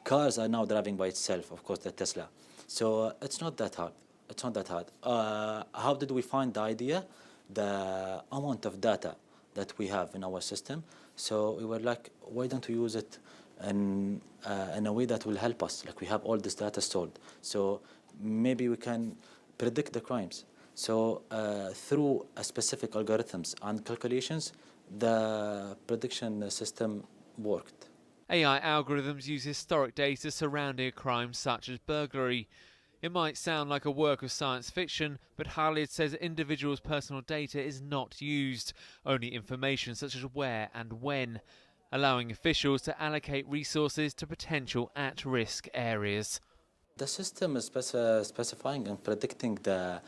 Cars are now driving by itself, of course, the Tesla. So it's not that hard. It's not that hard. How did we find the idea? The amount of data that we have in our system. So we were like, why don't we use it in a way that will help us? Like, we have all this data stored. So maybe we can predict the crimes. So through a specific algorithms and calculations, the prediction system worked. AI algorithms use historic data surrounding a crime such as burglary. It might sound like a work of science fiction, but Khalid says individuals' personal data is not used, only information such as where and when, allowing officials to allocate resources to potential at-risk areas. The system is specifying and predicting the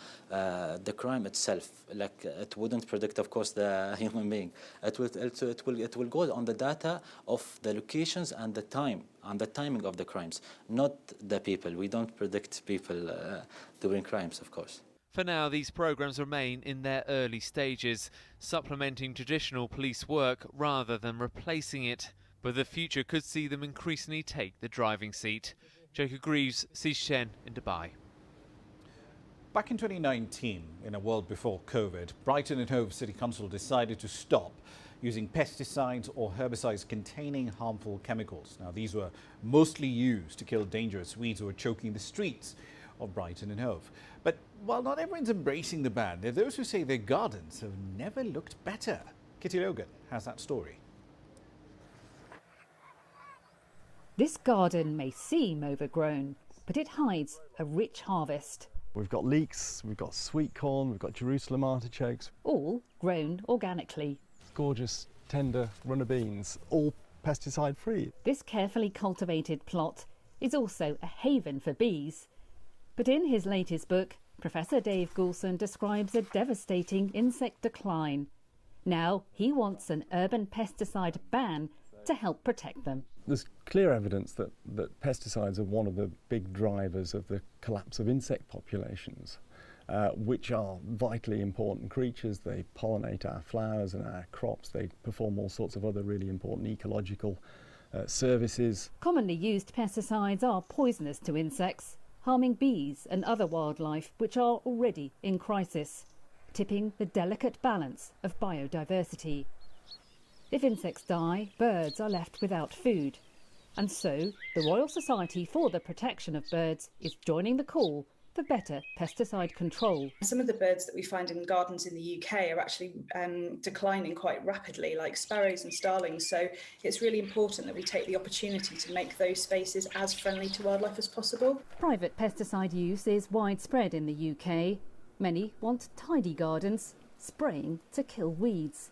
crime itself. Like, it wouldn't predict, of course, the human being. It will go on the data of the locations and the time and the timing of the crimes, not the people. We don't predict people doing crimes, of course. For now, these programs remain in their early stages, supplementing traditional police work rather than replacing it. But the future could see them increasingly take the driving seat. Jacob Greaves, CGTN in Dubai. Back in 2019, in a world before COVID, Brighton and Hove City Council decided to stop using pesticides or herbicides containing harmful chemicals. Now, these were mostly used to kill dangerous weeds that were choking the streets of Brighton and Hove. But while not everyone's embracing the ban, there are those who say their gardens have never looked better. Kitty Logan has that story. This garden may seem overgrown, but it hides a rich harvest. We've got leeks, we've got sweet corn, we've got Jerusalem artichokes. All grown organically. Gorgeous, tender runner beans, all pesticide-free. This carefully cultivated plot is also a haven for bees. But in his latest book, Professor Dave Goulson describes a devastating insect decline. Now he wants an urban pesticide ban to help protect them. There's clear evidence that pesticides are one of the big drivers of the collapse of insect populations, which are vitally important creatures. They pollinate our flowers and our crops. They perform all sorts of other really important ecological services. Commonly used pesticides are poisonous to insects, harming bees and other wildlife which are already in crisis, tipping the delicate balance of biodiversity. If insects die, birds are left without food. And so, the Royal Society for the Protection of Birds is joining the call for better pesticide control. Some of the birds that we find in gardens in the UK are actually declining quite rapidly, like sparrows and starlings. So it's really important that we take the opportunity to make those spaces as friendly to wildlife as possible. Private pesticide use is widespread in the UK. Many want tidy gardens, spraying to kill weeds.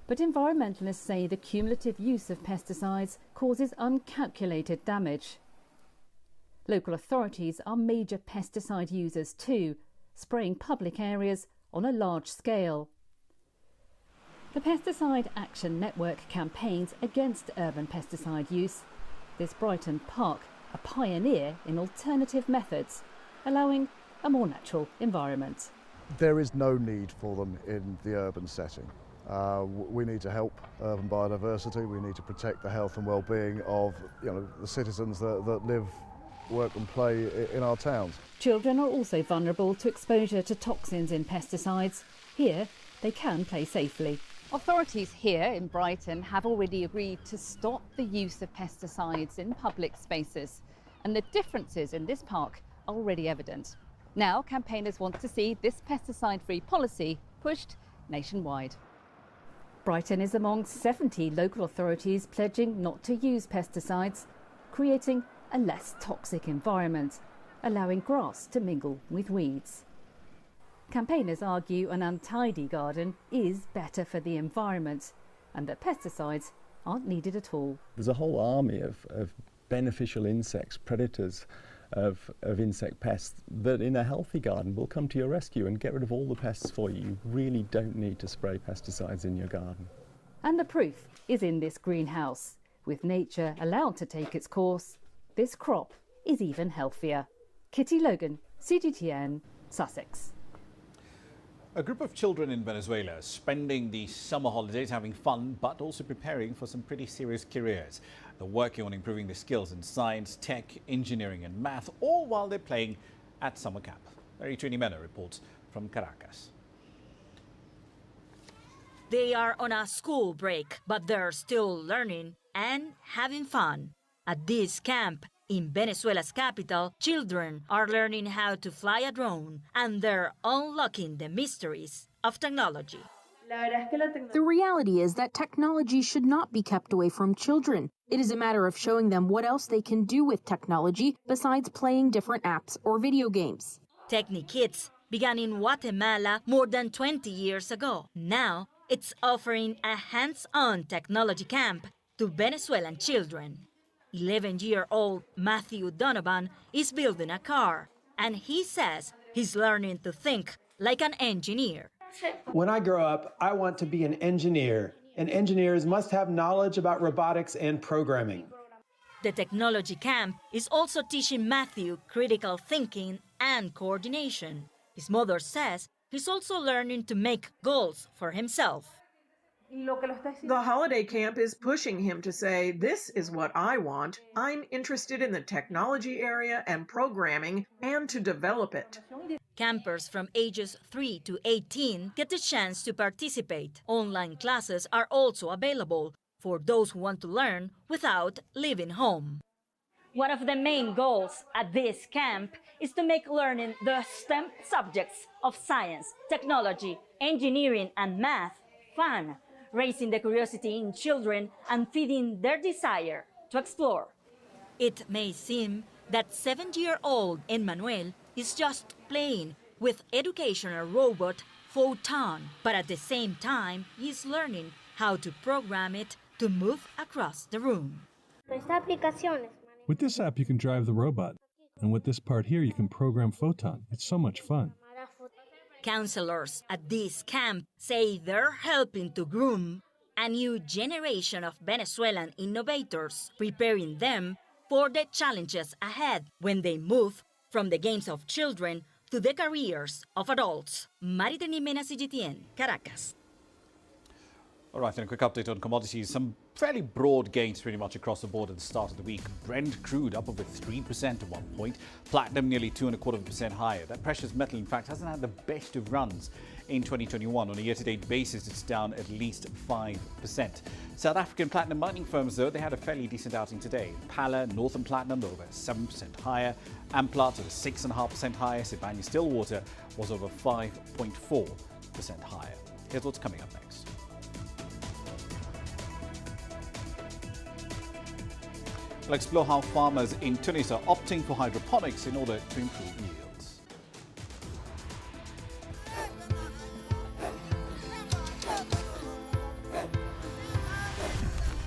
But environmentalists say the cumulative use of pesticides causes uncalculated damage. Local authorities are major pesticide users too, spraying public areas on a large scale. The Pesticide Action Network campaigns against urban pesticide use. This Brighton park, a pioneer in alternative methods, allowing a more natural environment. There is no need for them in the urban setting. We need to help urban biodiversity. We need to protect the health and well-being of the citizens that live, work and play in our towns. Children are also vulnerable to exposure to toxins in pesticides. Here, they can play safely. Authorities here in Brighton have already agreed to stop the use of pesticides in public spaces, and the differences in this park are already evident. Now, campaigners want to see this pesticide-free policy pushed nationwide. Brighton is among 70 local authorities pledging not to use pesticides, creating a less toxic environment, allowing grass to mingle with weeds. Campaigners argue an untidy garden is better for the environment and that pesticides aren't needed at all. There's a whole army of beneficial insects, predators of insect pests that in a healthy garden will come to your rescue and get rid of all the pests for you. You really don't need to spray pesticides in your garden. And the proof is in this greenhouse. With nature allowed to take its course, this crop is even healthier. Kitty Logan, CGTN, Sussex. A group of children in Venezuela spending the summer holidays having fun, but also preparing for some pretty serious careers. They're working on improving their skills in science, tech, engineering and math, all while they're playing at summer camp. Marie-Trini Mena reports from Caracas. They are on a school break, but they're still learning and having fun. At this camp in Venezuela's capital, children are learning how to fly a drone, and they're unlocking the mysteries of technology. The reality is that technology should not be kept away from children. It is a matter of showing them what else they can do with technology besides playing different apps or video games. TechniKids began in Guatemala more than 20 years ago. Now, it's offering a hands-on technology camp to Venezuelan children. 11-year-old Matthew Donovan is building a car, and he says he's learning to think like an engineer. When I grow up, I want to be an engineer, and engineers must have knowledge about robotics and programming. The technology camp is also teaching Matthew critical thinking and coordination. His mother says he's also learning to make goals for himself. The holiday camp is pushing him to say, this is what I want. I'm interested in the technology area and programming and to develop it. Campers from ages 3 to 18 get the chance to participate. Online classes are also available for those who want to learn without leaving home. One of the main goals at this camp is to make learning the STEM subjects of science, technology, engineering, and math fun, raising the curiosity in children and feeding their desire to explore. It may seem that 7-year-old Emmanuel is just playing with educational robot Photon, but at the same time, he's learning how to program it to move across the room. With this app, you can drive the robot. And with this part here, you can program Photon. It's so much fun. Counselors at this camp say they're helping to groom a new generation of Venezuelan innovators, preparing them for the challenges ahead when they move from the games of children to the careers of adults. Marita Nimena, CGTN, Caracas. All right, then a quick update on commodities. Some fairly broad gains pretty much across the board at the start of the week. Brent crude up over 3% at one point. Platinum nearly 2.25% higher. That precious metal, in fact, hasn't had the best of runs in 2021. On a year-to-date basis, it's down at least 5%. South African platinum mining firms, though, they had a fairly decent outing today. Pala, Northern Platinum, over 7% higher. Amplat at 6.5% higher. Sibanye-Stillwater was over 5.4% higher. Here's what's coming up next. We'll explore how farmers in Tunisia are opting for hydroponics in order to improve yields.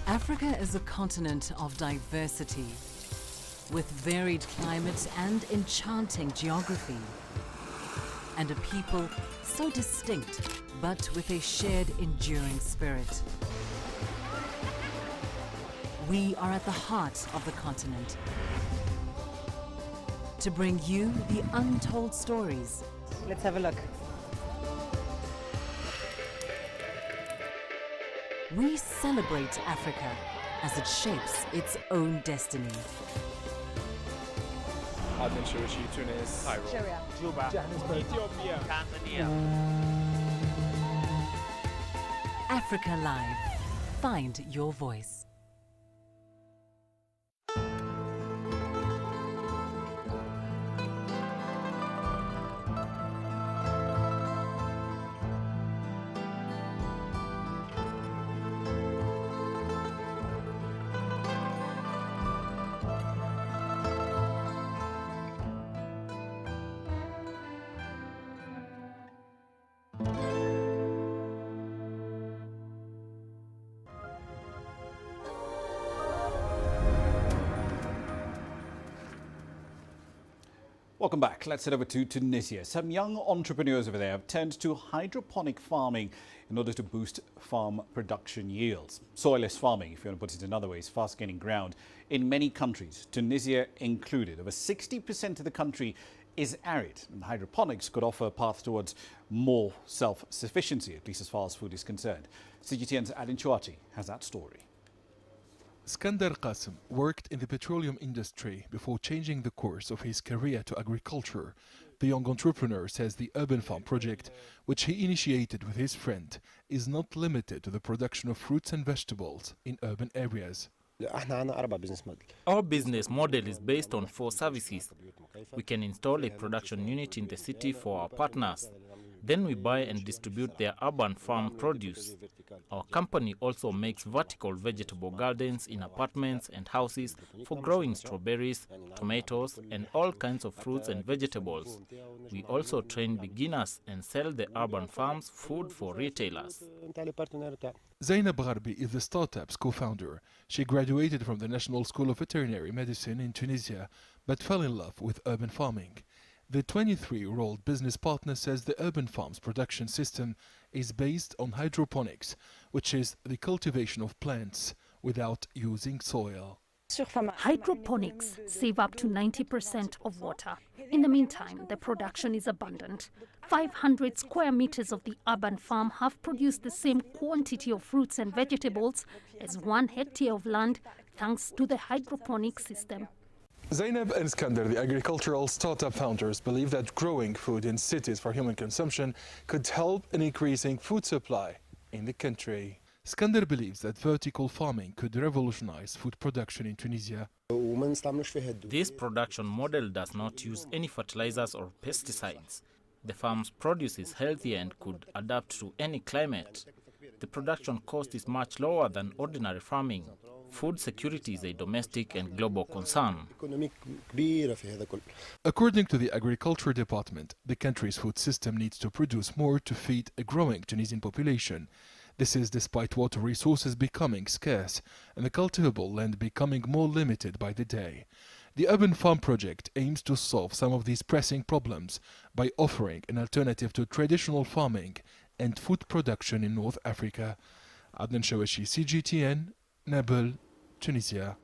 Africa is a continent of diversity, with varied climates and enchanting geography, and a people so distinct, but with a shared enduring spirit. We are at the heart of the continent to bring you the untold stories. Let's have a look. We celebrate Africa as it shapes its own destiny. Tunis, Cairo, Juba, Johannesburg, Ethiopia, Tanzania. Africa Live. Find your voice. Welcome back. Let's head over to Tunisia. Some young entrepreneurs over there have turned to hydroponic farming in order to boost farm production yields. Soilless farming, if you want to put it another way, is fast gaining ground in many countries, Tunisia included. Over 60% of the country is arid, and hydroponics could offer a path towards more self-sufficiency, at least as far as food is concerned. CGTN's Adin Chouati has that story. Skandar Qasim worked in the petroleum industry before changing the course of his career to agriculture. The young entrepreneur says the urban farm project, which he initiated with his friend, is not limited to the production of fruits and vegetables in urban areas. Our business model is based on 4 services. We can install a production unit in the city for our partners. Then we buy and distribute their urban farm produce. Our company also makes vertical vegetable gardens in apartments and houses for growing strawberries, tomatoes, and all kinds of fruits and vegetables. We also train beginners and sell the urban farms food for retailers. Zainab Gharbi is the startup's co-founder. She graduated from the National School of Veterinary Medicine in Tunisia, but fell in love with urban farming. The 23-year-old business partner says the urban farm's production system is based on hydroponics, which is the cultivation of plants without using soil. Hydroponics save up to 90% of water. In the meantime, the production is abundant. 500 square meters of the urban farm have produced the same quantity of fruits and vegetables as 1 hectare of land, thanks to the hydroponic system. Zainab and Skandar, the agricultural startup founders, believe that growing food in cities for human consumption could help in increasing food supply in the country. Skandar believes that vertical farming could revolutionize food production in Tunisia. This production model does not use any fertilizers or pesticides. The farm's produce is healthy and could adapt to any climate. The production cost is much lower than ordinary farming. Food security is a domestic and global concern. According to the Agriculture Department, the country's food system needs to produce more to feed a growing Tunisian population. This is despite water resources becoming scarce and the cultivable land becoming more limited by the day. The Urban Farm project aims to solve some of these pressing problems by offering an alternative to traditional farming and food production in North Africa. Adnan Shawashi, CGTN, Nabil, Tunisia.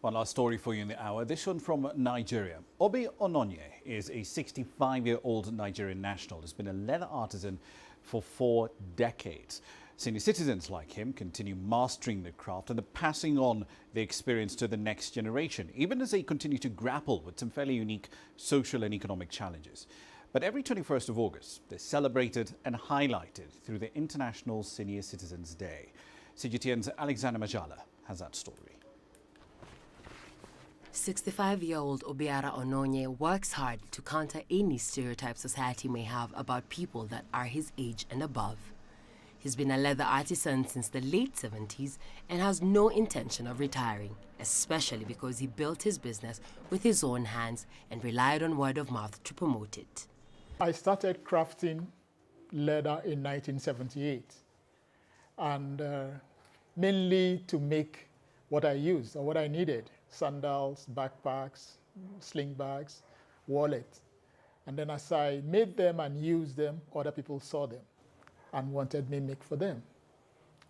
One last story for you in the hour. This one from Nigeria. Obi Ononye is a 65-year-old Nigerian national. He's been a leather artisan for 4 decades. Senior citizens like him continue mastering the craft and passing on the experience to the next generation, even as they continue to grapple with some fairly unique social and economic challenges. But every 21st of August, they're celebrated and highlighted through the International Senior Citizens Day. CGTN's Alexander Majala has that story. 65-year-old Obiara Ononye works hard to counter any stereotype society may have about people that are his age and above. He's been a leather artisan since the late 70s and has no intention of retiring, especially because he built his business with his own hands and relied on word of mouth to promote it. I started crafting leather in 1978, and mainly to make what I used or what I needed: sandals, backpacks, sling bags, wallets. And then as I made them and used them, other people saw them and wanted me to make for them.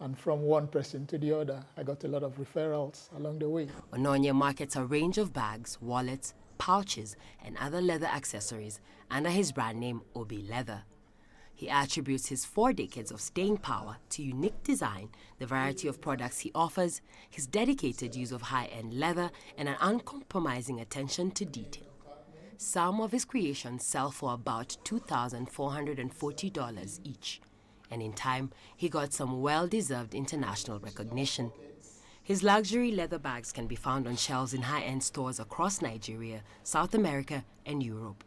And from one person to the other, I got a lot of referrals along the way. Ononye markets a range of bags, wallets, pouches, and other leather accessories under his brand name Obi Leather. He attributes his 4 decades of staying power to unique design, the variety of products he offers, his dedicated use of high-end leather, and an uncompromising attention to detail. Some of his creations sell for about $2,440 each, and in time, he got some well-deserved international recognition. His luxury leather bags can be found on shelves in high-end stores across Nigeria, South America, and Europe.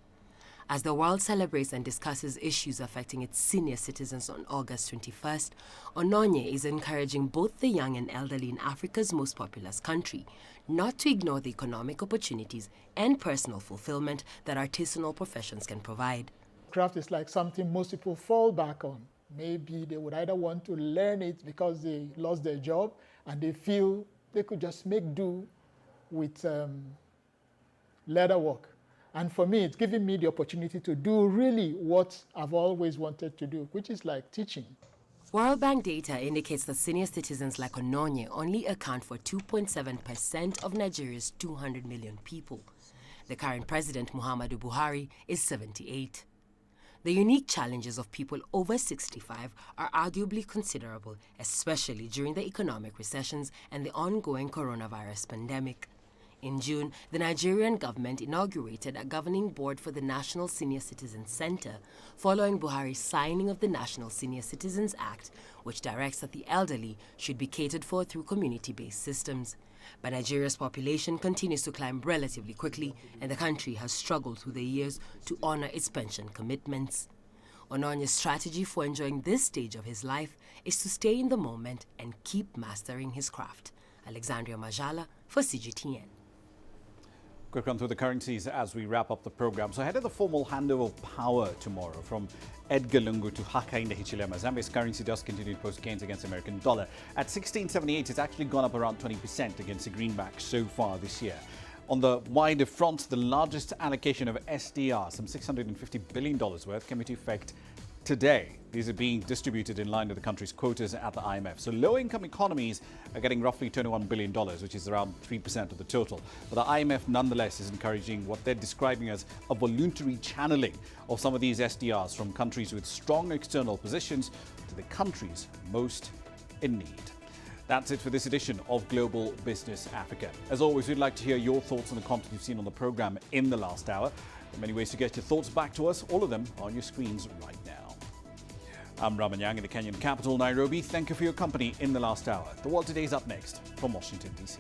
As the world celebrates and discusses issues affecting its senior citizens on August 21st, Ononye is encouraging both the young and elderly in Africa's most populous country not to ignore the economic opportunities and personal fulfillment that artisanal professions can provide. Craft is like something most people fall back on. Maybe they would either want to learn it because they lost their job and they feel they could just make do with leather work. And for me, it's giving me the opportunity to do really what I've always wanted to do, which is like teaching. World Bank data indicates that senior citizens like Ononye only account for 2.7% of Nigeria's 200 million people. The current president, Muhammadu Buhari, is 78. The unique challenges of people over 65 are arguably considerable, especially during the economic recessions and the ongoing coronavirus pandemic. In June, the Nigerian government inaugurated a governing board for the National Senior Citizens Center, following Buhari's signing of the National Senior Citizens Act, which directs that the elderly should be catered for through community-based systems. But Nigeria's population continues to climb relatively quickly, and the country has struggled through the years to honor its pension commitments. Ononye's strategy for enjoying this stage of his life is to stay in the moment and keep mastering his craft. Alexandria Majala for CGTN. Quick run through the currencies as we wrap up the program. So ahead of the formal handover of power tomorrow from Edgar Lungu to Hakainde Hichilema, Zambia's currency does continue to post gains against the American dollar. At 16.78, it's actually gone up around 20% against the greenback so far this year. On the wider front, the largest allocation of SDR, some $650 billion worth, came into effect today. These are being distributed in line with the country's quotas at the IMF. So low-income economies are getting roughly $21 billion, which is around 3% of the total. But the IMF nonetheless is encouraging what they're describing as a voluntary channeling of some of these SDRs from countries with strong external positions to the countries most in need. That's it for this edition of Global Business Africa. As always, we'd like to hear your thoughts on the content you've seen on the program in the last hour. There are many ways to get your thoughts back to us, all of them on your screens right now. I'm Ramah Nyang in the Kenyan capital, Nairobi. Thank you for your company in the last hour. The World Today is up next from Washington, D.C.